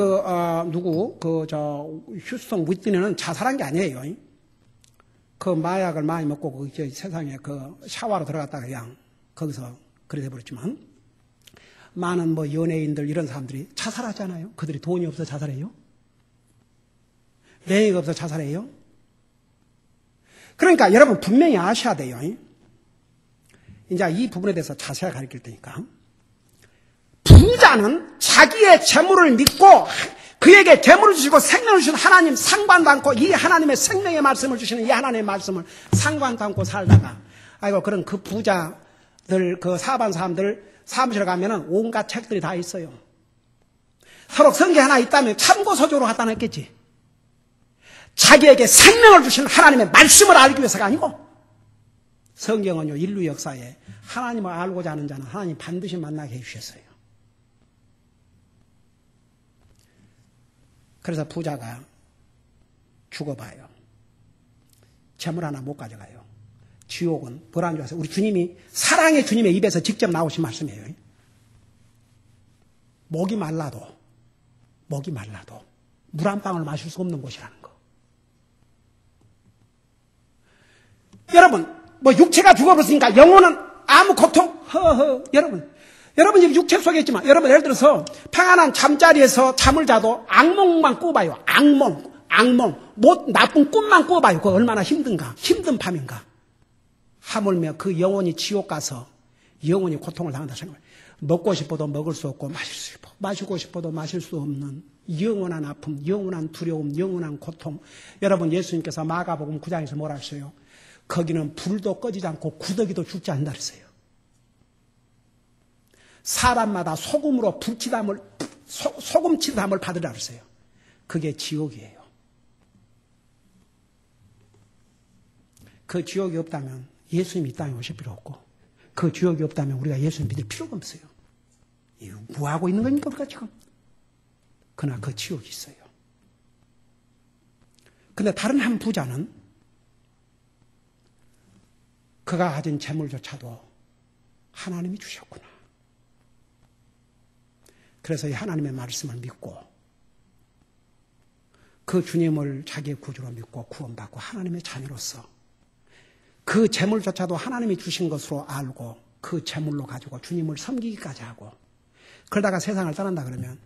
휴스턴 위트니는 자살한 게 아니에요. 그 마약을 많이 먹고 세상에 샤워로 들어갔다가 그냥 거기서 그래 돼버렸지만, 많은 연예인들 이런 사람들이 자살하잖아요. 그들이 돈이 없어 자살해요? 명예가 없어 자살해요? 그러니까 여러분 분명히 아셔야 돼요. 이제 이 부분에 대해서 자세하게 가르칠 테니까. 부자는 자기의 재물을 믿고 그에게 재물을 주시고 생명을 주시는 하나님 상관도 않고 이 하나님의 생명의 말씀을 주시는 이 하나님의 말씀을 상관도 않고 살다가 그런 그 부자들 그 사업한 사람들 사무실에 가면은 온갖 책들이 다 있어요. 서로 성경 하나 있다면 참고서적으로 갖다 놨겠지. 자기에게 생명을 주시는 하나님의 말씀을 알기 위해서가 아니고 성경은요 인류 역사에 하나님을 알고자 하는 자는 하나님 반드시 만나게 해주셨어요. 그래서 부자가 죽어봐요. 재물 하나 못 가져가요. 지옥은 뭐라는 줄 아세요? 우리 주님이 사랑의 주님의 입에서 직접 나오신 말씀이에요. 목이 말라도 물 한 방울 마실 수 없는 곳이라는 거. 여러분 육체가 죽어버렸으니까 영혼은 아무 고통 여러분 지금 육체 속에 있지만 여러분 예를 들어서 평안한 잠자리에서 잠을 자도 악몽만 꿔봐요. 악몽 나쁜 꿈만 꿔봐요. 그거 얼마나 힘든가. 힘든 밤인가. 하물며 그 영혼이 지옥 가서 영혼이 고통을 당한다 생각해요. 먹고 싶어도 먹을 수 없고 마시고 싶어도 마실 수 없는 영원한 아픔, 영원한 두려움, 영원한 고통. 여러분 예수님께서 마가복음 9장에서 뭐라 하셨어요? 거기는 불도 꺼지지 않고 구더기도 죽지 않는다 그랬어요. 사람마다 소금으로 소금치담을 받으라 그랬어요. 그게 지옥이에요. 그 지옥이 없다면 예수님이 이 땅에 오실 필요 없고 그 지옥이 없다면 우리가 예수님 믿을 필요가 없어요. 이거 뭐하고 있는 겁니까 우리가 지금? 그러나 그 지옥이 있어요. 근데 다른 한 부자는 그가 가진 재물조차도 하나님이 주셨구나. 그래서 이 하나님의 말씀을 믿고 그 주님을 자기의 구주로 믿고 구원받고 하나님의 자녀로서 그 재물조차도 하나님이 주신 것으로 알고 그 재물로 가지고 주님을 섬기기까지 하고 그러다가 세상을 떠난다 그러면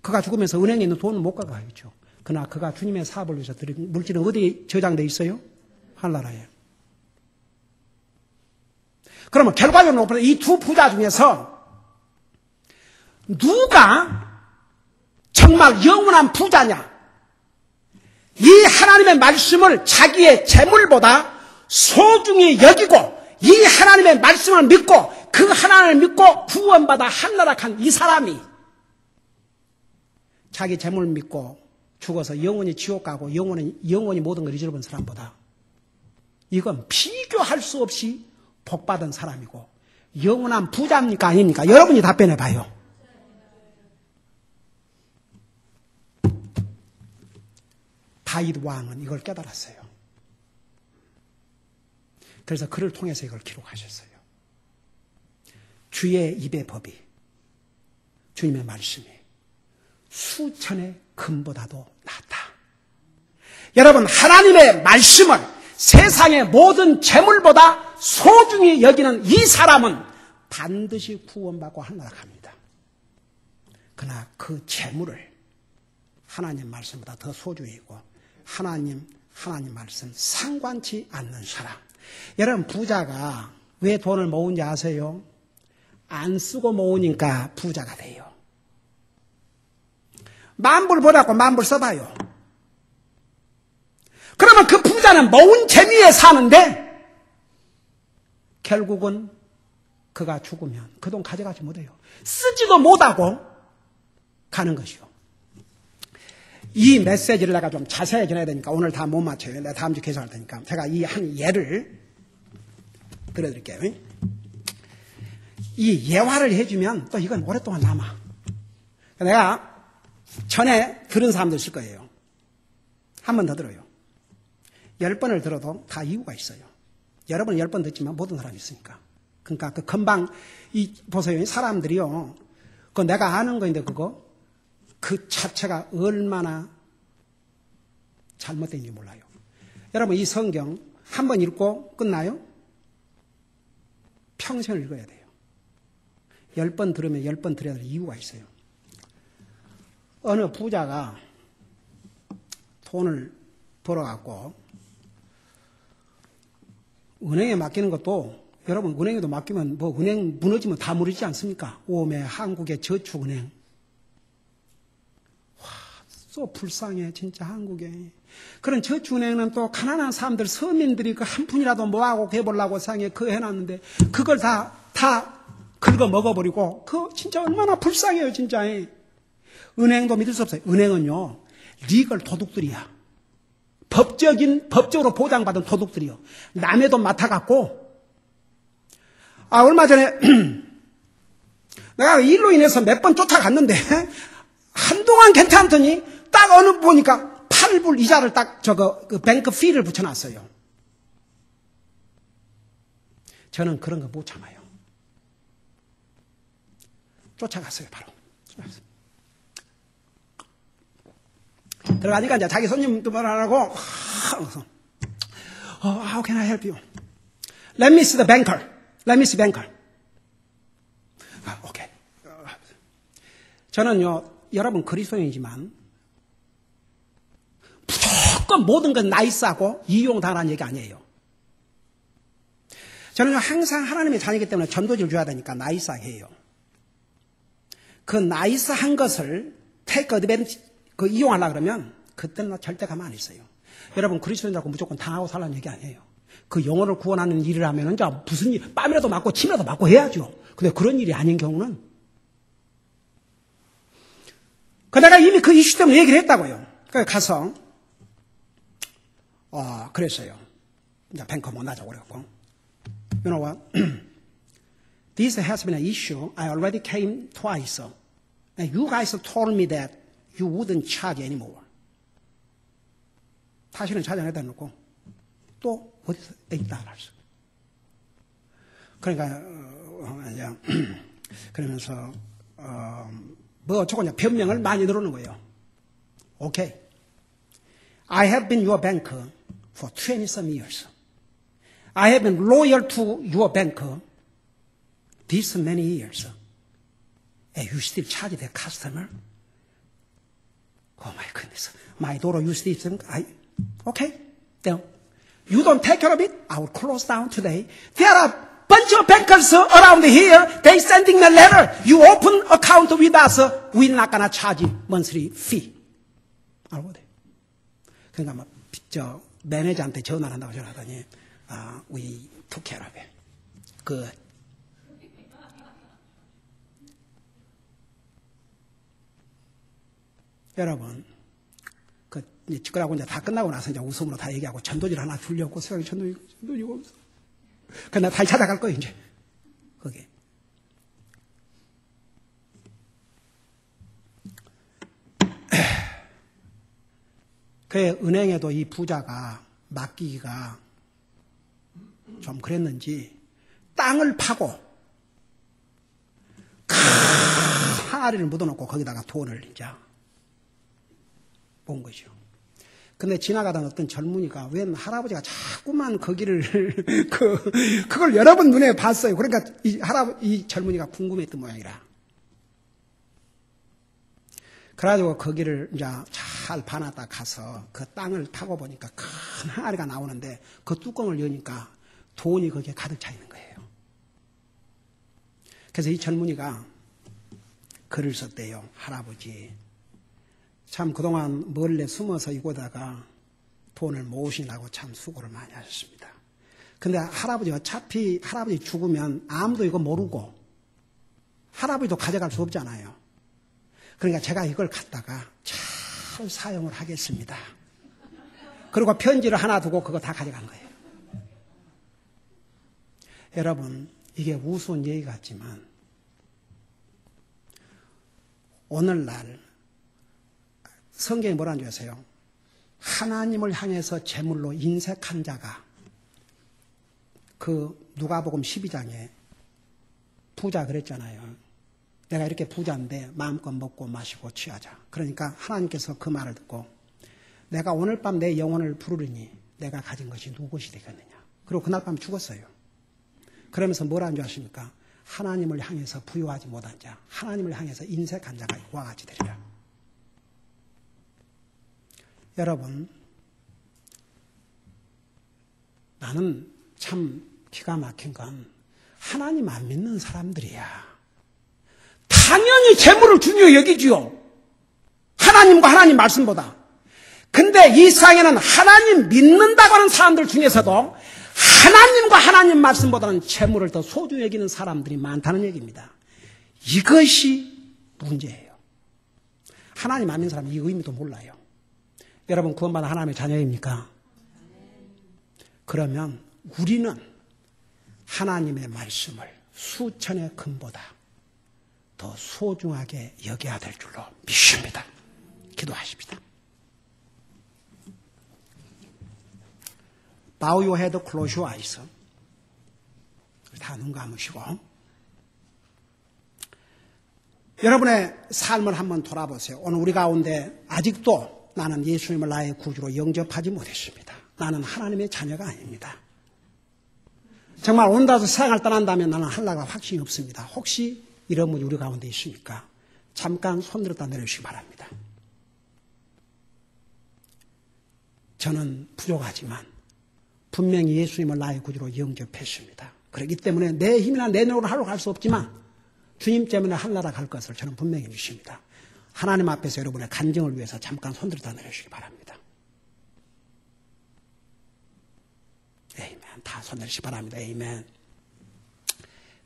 그가 죽으면서 은행에 있는 돈은 못 가져가겠죠. 그러나 그가 주님의 사업을 위해서 드린 물질은 어디에 저장되어 있어요? 하늘나라에. 그러면 결과적으로 이 두 부자 중에서 누가 정말 영원한 부자냐? 이 하나님의 말씀을 자기의 재물보다 소중히 여기고 이 하나님의 말씀을 믿고 그 하나님을 믿고 구원받아 한나락한 이 사람이 자기 재물을 믿고 죽어서 영원히 지옥 가고 영원히 모든 걸 잊어버린 사람보다 이건 비교할 수 없이 복받은 사람이고 영원한 부자입니까 아닙니까? 여러분이 답변해 봐요. 다윗 왕은 이걸 깨달았어요. 그래서 그를 통해서 이걸 기록하셨어요. 주의 입의 법이 주님의 말씀이 수천의 금보다도 낫다. 여러분 하나님의 말씀을 세상의 모든 재물보다 소중히 여기는 이 사람은 반드시 구원받고 하늘나락합니다. 그러나 그 재물을 하나님 말씀보다 더 소중히 여기고 하나님 말씀 상관치 않는 사람. 여러분 부자가 왜 돈을 모은지 아세요? 안 쓰고 모으니까 부자가 돼요. 만불 벌었고 만불 써봐요. 그러면 그 부자는 모은 재미에 사는데 결국은 그가 죽으면 그 돈 가져가지 못해요. 쓰지도 못하고 가는 것이요. 이 메시지를 내가 좀 자세히 전해야 되니까 오늘 다 못 맞춰요. 내가 다음 주 계속할 테니까 제가 이 한 예를 들어드릴게요. 이 예화를 해주면 또 이건 오랫동안 남아. 내가 전에 들은 사람들 있을 거예요. 한 번 더 들어요. 10번을 들어도 다 이유가 있어요. 여러분은 10번 듣지만 모든 사람이 있으니까. 그러니까 그 금방 보세요. 사람들이요. 그거 내가 아는 거인데 그거 그 자체가 얼마나 잘못된지 몰라요. 여러분 이 성경 한 번 읽고 끝나요? 평생을 읽어야 돼요. 10번 들으면 10번 들어야 될 이유가 있어요. 어느 부자가 돈을 벌어갖고 은행에 맡기는 것도 여러분 은행에도 맡기면 뭐 은행 무너지면 다 무너지지 않습니까? 오메 한국의 저축은행. 와, 또 불쌍해 진짜 한국에. 그런 저축은행은 또 가난한 사람들 서민들이 그 한 푼이라도 뭐하고 해보려고 상에 그거 해놨는데 그걸 다 긁어 먹어버리고 그 진짜 얼마나 불쌍해요 진짜. 은행도 믿을 수 없어요. 은행은요 리걸 도둑들이야. 법적으로 보장받은 도둑들이요. 남의 돈 맡아갖고 얼마 전에 내가 일로 인해서 몇 번 쫓아갔는데 한동안 괜찮더니 딱 어느 보니까 8불 이자를 딱 그 뱅크 피를 붙여놨어요. 저는 그런 거 못 참아요. 쫓아갔어요 바로. 들어가니까 이제 자기 손님도 말하라고 How can I help you? Let me see the banker. Let me see banker. 오케이. 저는요 여러분 그리스도인이지만 무조건 모든 건 나이스하고 이용당하는 얘기 아니에요. 저는요 항상 하나님의 자녀이기 때문에 전도지를 줘야 되니까 나이스하게 해요. 그 나이스한 것을 take advantage 그 이용하려고 그러면 그때는 절대 가만 안 있어요. 여러분 그리스도인이라고 무조건 당하고 살라는 얘기 아니에요. 그 영혼을 구원하는 일을 하면은 무슨 일, 뺨이라도 맞고 침이라도 맞고 해야죠. 근데 그런 일이 아닌 경우는 내가 이미 그 이슈 때문에 얘기를 했다고요. 그래서 가서 그랬어요. 이제 뱅커 못 나자고 그랬고 You know what? This has been an issue. I already came twice. And you guys told me that you wouldn't charge anymore. 다시는 차지 안 해다 놓고 또 어디서 있다 알았어. 그러니까 그러면서 뭐 어쩌고 이제 변명을 많이 들어오는 거예요. Okay. I have been your banker for 20-some years. I have been loyal to your banker this many years. And you still charge the customer? Oh my goodness. My daughter used this. Okay. Then you don't take care of it. I will close down today. There are a bunch of bankers around here. They sending me a letter. You open account with us. We're not gonna charge monthly fee. 알고 돼. 그러니까 막 매니저한테 전화를 한다고 전화하더니 we took care of it. Good. 여러분, 그러고 이제 다 끝나고 나서 이제 웃음으로 다 얘기하고 전도지를 하나 주려고 생각이 전도지고 없어. 그나 다시 찾아갈 거예요, 이제. 거기. 그 은행에도 이 부자가 맡기기가 좀 그랬는지 땅을 파고 큰 항아리를 묻어놓고 거기다가 돈을 이제 본 거죠. 근데 지나가던 어떤 젊은이가 웬 할아버지가 자꾸만 거기를 그걸 여러 번 눈에 봤어요. 그러니까 이 젊은이가 궁금했던 모양이라. 그래가지고 거기를 이제 잘 봐놨다 가서 그 땅을 타고 보니까 큰 항아리가 나오는데 그 뚜껑을 여니까 돈이 거기에 가득 차 있는 거예요. 그래서 이 젊은이가 글을 썼대요. 할아버지. 참 그동안 몰래 숨어서 이곳다가 돈을 모으시라고 참 수고를 많이 하셨습니다. 근데 할아버지 어차피 할아버지 죽으면 아무도 이거 모르고 할아버지도 가져갈 수 없잖아요. 그러니까 제가 이걸 갖다가 잘 사용을 하겠습니다. 그리고 편지를 하나 두고 그거 다 가져간 거예요. 여러분, 이게 우스운 얘기 같지만 오늘날 성경이 뭐라는 줄 아세요? 하나님을 향해서 제물로 인색한 자가 그 누가복음 12장에 부자 그랬잖아요. 내가 이렇게 부자인데 마음껏 먹고 마시고 취하자. 그러니까 하나님께서 그 말을 듣고 내가 오늘 밤 내 영혼을 부르리니 내가 가진 것이 누구것이 되겠느냐. 그리고 그날 밤 죽었어요. 그러면서 뭐라는 줄 아십니까? 하나님을 향해서 부유하지 못한 자, 하나님을 향해서 인색한 자가 이와 같이 되리라. 여러분, 나는 참 기가 막힌 건 하나님 안 믿는 사람들이야. 당연히 재물을 중요히 여기지요. 하나님과 하나님 말씀보다. 근데 이 세상에는 하나님 믿는다고 하는 사람들 중에서도 하나님과 하나님 말씀보다는 재물을 더 소중히 여기는 사람들이 많다는 얘기입니다. 이것이 문제예요. 하나님 안 믿는 사람은 이 의미도 몰라요. 여러분, 구원받은 하나님의 자녀입니까? 그러면 우리는 하나님의 말씀을 수천의 금보다 더 소중하게 여겨야 될 줄로 믿습니다. 기도하십시다. Bow your head, close your eyes. 다 눈 감으시고 여러분의 삶을 한번 돌아보세요. 오늘 우리 가운데 아직도 나는 예수님을 나의 구주로 영접하지 못했습니다. 나는 하나님의 자녀가 아닙니다. 정말 온다서 세상을 떠난다면 나는 하려고 확신이 없습니다. 혹시 이런 분이 우리 가운데 있습니까? 잠깐 손 들었다 내려주시기 바랍니다. 저는 부족하지만 분명히 예수님을 나의 구주로 영접했습니다. 그렇기 때문에 내 힘이나 내 노력으로 하려고 할 수 없지만 주님 때문에 하늘나라 갈 것을 저는 분명히 믿습니다. 하나님 앞에서 여러분의 간증을 위해서 잠깐 손 들었다 내려주시기 바랍니다. 에이멘. 다 손 내리시기 바랍니다. 에이멘.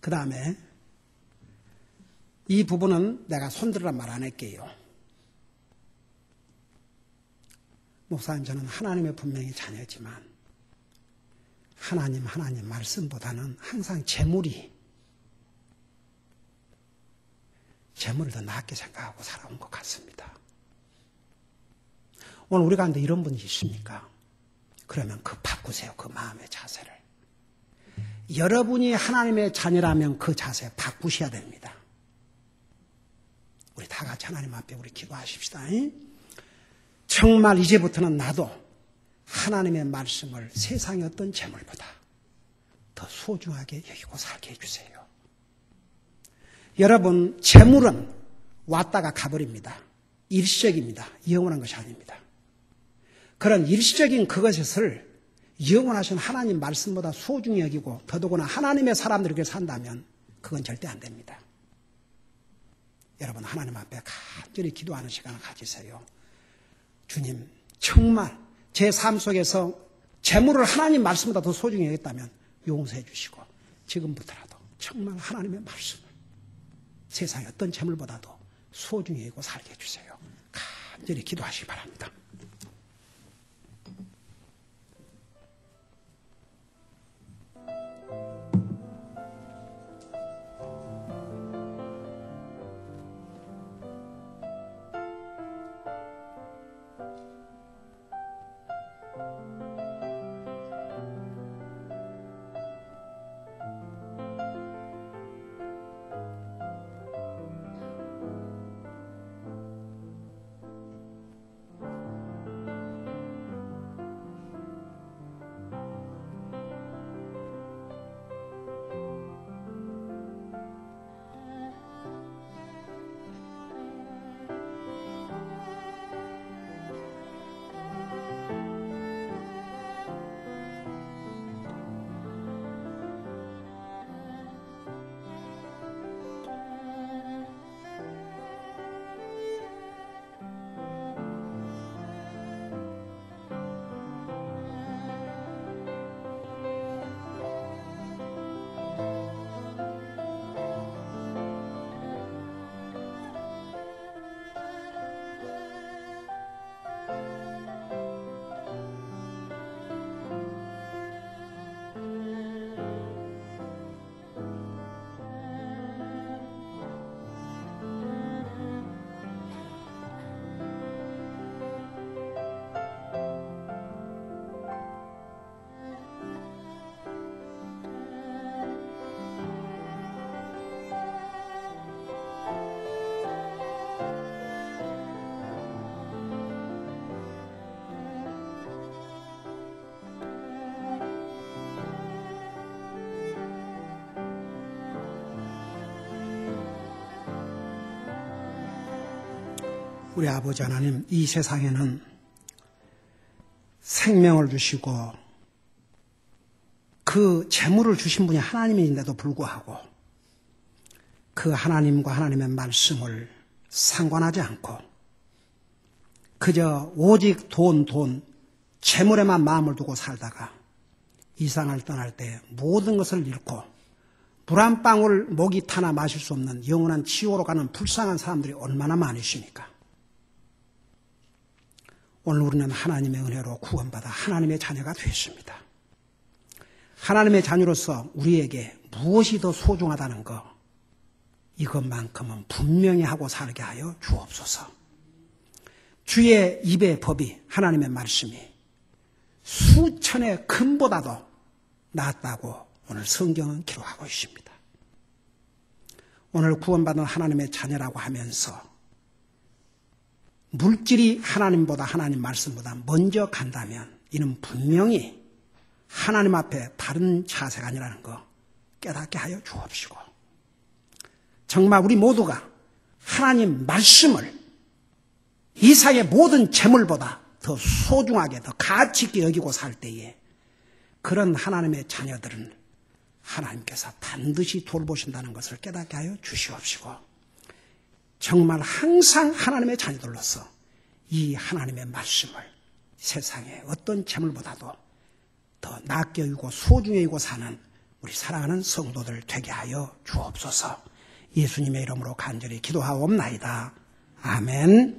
그 다음에 이 부분은 내가 손 들으란 말 안 할게요. 목사님, 저는 하나님의 분명히 자녀지만 하나님 말씀보다는 항상 재물을 더 낫게 생각하고 살아온 것 같습니다. 오늘 우리 가운데 이런 분이 있습니까? 그러면 그 바꾸세요. 그 마음의 자세를. 여러분이 하나님의 자녀라면 그 자세 바꾸셔야 됩니다. 우리 다 같이 하나님 앞에 우리 기도하십시다. 정말 이제부터는 나도 하나님의 말씀을 세상의 어떤 재물보다 더 소중하게 여기고 살게 해주세요. 여러분, 재물은 왔다가 가버립니다. 일시적입니다. 영원한 것이 아닙니다. 그런 일시적인 그것을 영원하신 하나님 말씀보다 소중히 여기고 더더구나 하나님의 사람들에게 산다면 그건 절대 안 됩니다. 여러분, 하나님 앞에 간절히 기도하는 시간을 가지세요. 주님, 정말 제 삶 속에서 재물을 하나님 말씀보다 더 소중히 여겼다면 용서해 주시고 지금부터라도 정말 하나님의 말씀을 세상의 어떤 재물보다도 소중히 여기고 살게 해주세요. 간절히 기도하시기 바랍니다. 우리 아버지 하나님, 이 세상에는 생명을 주시고 그 재물을 주신 분이 하나님인데도 불구하고 그 하나님과 하나님의 말씀을 상관하지 않고 그저 오직 돈, 재물에만 마음을 두고 살다가 이 세상을 떠날 때 모든 것을 잃고 물 한 방울 목이 타나 마실 수 없는 영원한 지옥으로 가는 불쌍한 사람들이 얼마나 많으십니까? 오늘 우리는 하나님의 은혜로 구원받아 하나님의 자녀가 되었습니다. 하나님의 자녀로서 우리에게 무엇이 더 소중하다는 것, 이것만큼은 분명히 하고 살게 하여 주옵소서. 주의 입의 법이, 하나님의 말씀이 수천의 금보다도 낫다고 오늘 성경은 기록하고 있습니다. 오늘 구원받은 하나님의 자녀라고 하면서 물질이 하나님보다, 하나님 말씀보다 먼저 간다면 이는 분명히 하나님 앞에 바른 자세가 아니라는 거 깨닫게 하여 주옵시고, 정말 우리 모두가 하나님 말씀을 이 세상의 모든 재물보다 더 소중하게, 더 가치 있게 여기고 살 때에 그런 하나님의 자녀들은 하나님께서 반드시 돌보신다는 것을 깨닫게 하여 주시옵시고, 정말 항상 하나님의 자녀들로서 이 하나님의 말씀을 세상의 어떤 재물보다도 더 낫게 여기고 소중히 여기고 사는 우리 사랑하는 성도들 되게 하여 주옵소서. 예수님의 이름으로 간절히 기도하옵나이다. 아멘.